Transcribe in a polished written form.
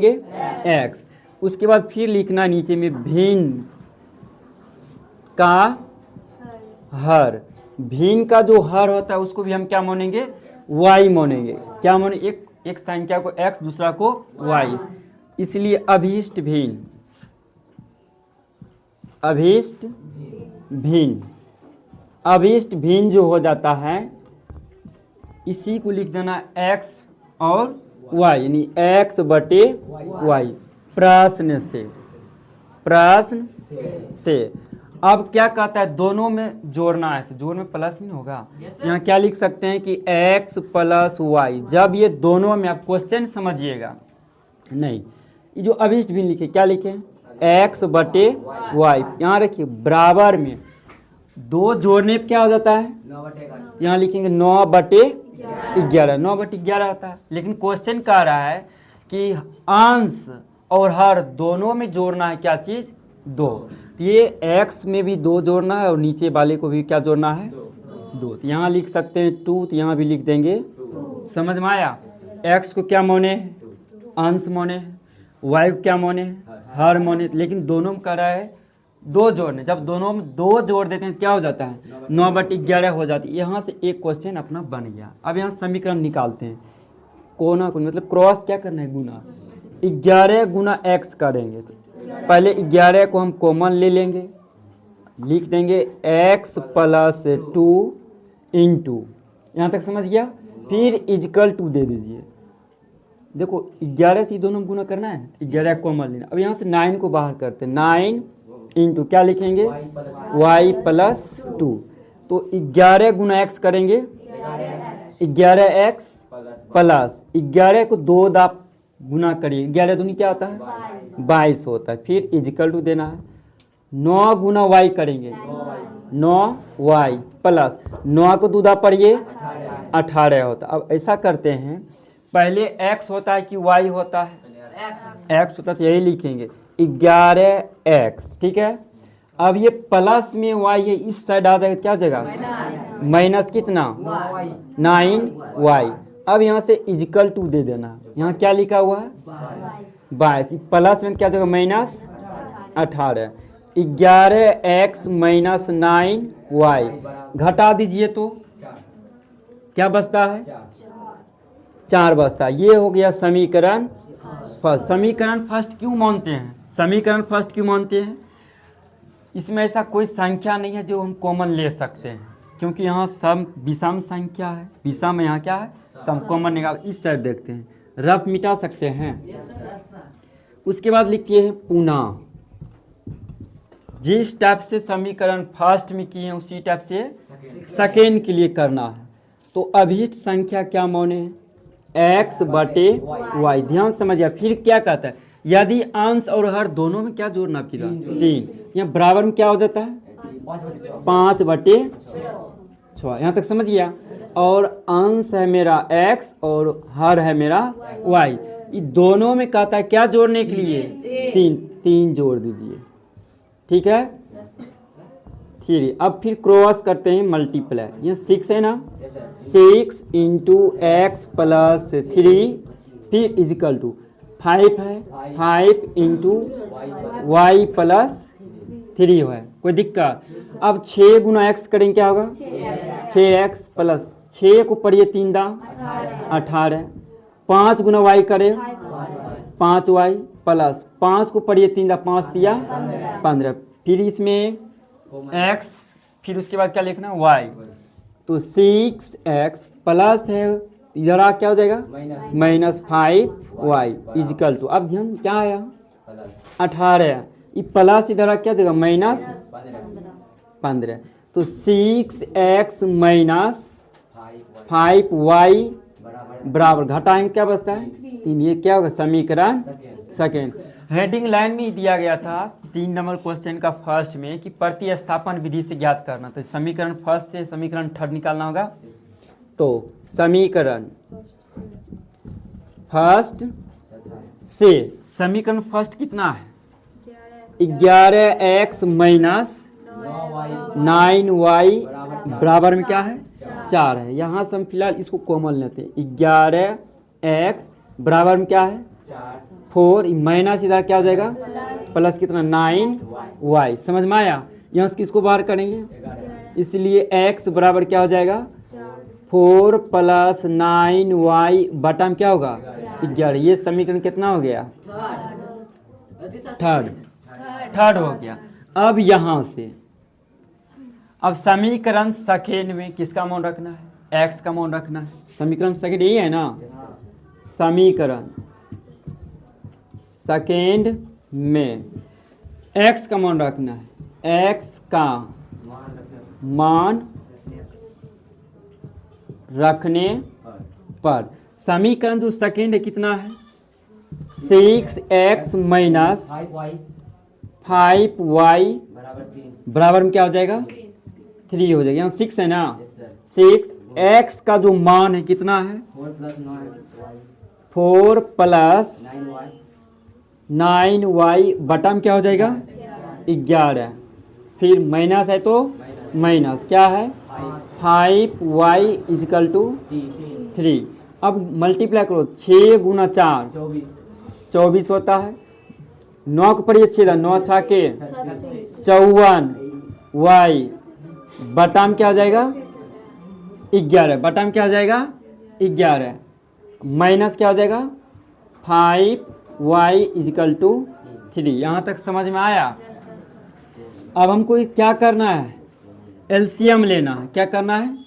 लिखेंगे x। उसके बाद फिर लिखना नीचे में भिन्न का हर। भिन्न का जो हर होता है उसको भी हम क्या मानेंगे, y मानेंगे। क्या माने, एक संख्या को x दूसरा को y, इसलिए अभीष्ट भिन्न, अभीष्ट भिन्न। अभीष्ट भिन्न जो हो जाता है इसी को लिख देना x और y, यानी x बटे y। प्रश्न से अब क्या कहता है, दोनों में जोड़ना है तो जोड़ में प्लस नहीं होगा। यहाँ क्या लिख सकते हैं कि x प्लस वाई। जब ये दोनों में, आप क्वेश्चन समझिएगा, नहीं ये जो अभीष्ट भिन्न लिखे, क्या लिखे, x बटे वाई। यहाँ रखिए बराबर में दो जोड़ने पे क्या हो जाता है, यहाँ लिखेंगे 9/11। 9/11 होता है, लेकिन क्वेश्चन कह रहा है कि अंश और हर दोनों में जोड़ना है क्या चीज, 2। तो ये x में भी 2 जोड़ना है और नीचे वाले को भी क्या जोड़ना है, 2। तो यहाँ लिख सकते हैं 2, तो यहाँ भी लिख देंगे। समझ में आया। x को क्या माने, अंश माने, y को क्या माने, हर माने, लेकिन दोनों में कह रहा है 2 जोड़ने। जब दोनों में 2 जोड़ देते हैं क्या हो जाता है, 9/11 हो जाती है। यहाँ से एक क्वेश्चन अपना बन गया। अब यहाँ समीकरण निकालते हैं, कोना को मतलब क्रॉस क्या करना है, गुना। 11 गुना x करेंगे तो पहले 11 को हम कॉमन ले लेंगे, लिख देंगे x प्लस 2 इंटू, यहाँ तक समझ गया। फिर इजकल टू दे दीजिए। देखो 11 से दोनों में गुना करना है, 11 कॉमन लेना। अब यहाँ से 9 को बाहर करते हैं, 9 इंटू क्या लिखेंगे, y प्लस 2। तो 11 गुना x करेंगे, 11x प्लस 11 को 2 दा गुना करिए, 11 दूनी क्या होता है, 22 होता है। फिर इजकल टू देना है, 9 गुना y करेंगे, 9y प्लस 9 को 2 दा पढ़िए, 18 होता है। अब ऐसा करते हैं, पहले x होता है कि y होता है, x होता है तो यही लिखेंगे 11x, ठीक है। अब ये प्लस में y है, इस साइड आ जाएगा क्या जगह, माइनस कितना, 9y। अब यहाँ से इजकल टू दे देना। यहाँ क्या लिखा हुआ है, 22। प्लस में क्या जगह, माइनस 18। 11x माइनस 9y घटा दीजिए तो क्या बचता है, 4 बचता है। ये हो गया समीकरण फर्स्ट। समीकरण फर्स्ट क्यों मानते हैं, समीकरण फर्स्ट क्यों मानते हैं, इसमें ऐसा कोई संख्या नहीं है जो हम कॉमन ले सकते हैं, क्योंकि यहाँ सम विषम संख्या है। विषम यहाँ क्या है, सम। कॉमन निकाल, इस साइड देखते हैं, रफ मिटा सकते हैं। उसके बाद लिखिए हैं पुनः, जिस टाइप से समीकरण फर्स्ट में किए हैं उसी टाइप से सेकेंड के लिए करना है। तो अभीष्ट संख्या क्या माने, x बटे y। ध्यान समझिए। फिर क्या कहता है, यदि अंश और हर दोनों में क्या जोड़ना, फिर 3। यहाँ बराबर में क्या हो जाता है, 5/6। यहाँ तक समझ गया। और अंश है मेरा x और हर है मेरा y। ये दोनों में कहता है क्या जोड़ने के लिए, 3 जोड़ दीजिए, ठीक है। 3। अब फिर क्रॉस करते हैं, मल्टीप्लाई। ये 6 है ना, 6 इंटू x प्लस 3, फिर इजिकल टू 5 है, 5 इंटू y प्लस 3 है। कोई दिक्कत। अब 6 गुना x करेंगे, क्या होगा, 6x प्लस 6 को पढ़िए 3 दा 18। 5 गुना y करे, 5y प्लस 5 को पढ़िए 3 दा 5 दिया 15। फिर इसमें x, फिर उसके बाद क्या लिखना, y। तो 6x प्लस है, इधर क्या हो जाएगा, माइनस 5y इजकल टू, अब ध्यान क्या आया, 18। ये प्लस इधर क्या देगा, माइनस 15। तो 6x माइनस 5y बराबर, घटाएंगे क्या बचता है, 3। ये क्या होगा, समीकरण सेकेंड। हेडिंग लाइन में ही दिया गया था 3 नंबर क्वेश्चन का फर्स्ट में कि प्रतिस्थापन विधि से ज्ञात करना। तो समीकरण फर्स्ट से समीकरण थर्ड निकालना होगा। तो समीकरण फर्स्ट से समीकरण फर्स्ट कितना है, 11x माइनस 9y बराबर में क्या है, 4 है। यहाँ से हम फिलहाल इसको कॉमन लेते हैं, 11x बराबर में क्या है, 4 माइनस इधर क्या हो जाएगा प्लस कितना 9y। समझ में आया। यहाँ से किसको बाहर करेंगे, इसलिए x बराबर क्या हो जाएगा 4 + 9y बटा में क्या होगा 11। ये समीकरण कितना हो गया थर्ड हो गया। अब यहाँ से अब समीकरण सेकेंड में किसका मान रखना है, x का मान रखना है। समीकरण सेकेंड यही है ना, समीकरण सेकेंड में x का मान रखना है, x का मान रखने पर समीकरण जो सेकेंड है कितना है 6x माइनस 5y बराबर में क्या हो जाएगा 3 हो जाएगा। यहाँ 6 है ना, 6x का जो मान है कितना है 4 + 9y बटा में क्या हो जाएगा 11। फिर माइनस है तो माइनस क्या है 5y = 3। अब मल्टीप्लाई करो 6 × 4 24 होता है। 9 के पढ़िए छेदा 9 6 के 54y बटा में क्या हो जाएगा 11 बटा में क्या हो जाएगा 11 माइनस क्या हो जाएगा 5y = 3। यहाँ तक समझ में आया। अब हमको क्या करना है एलसीएम लेना है। क्या करना है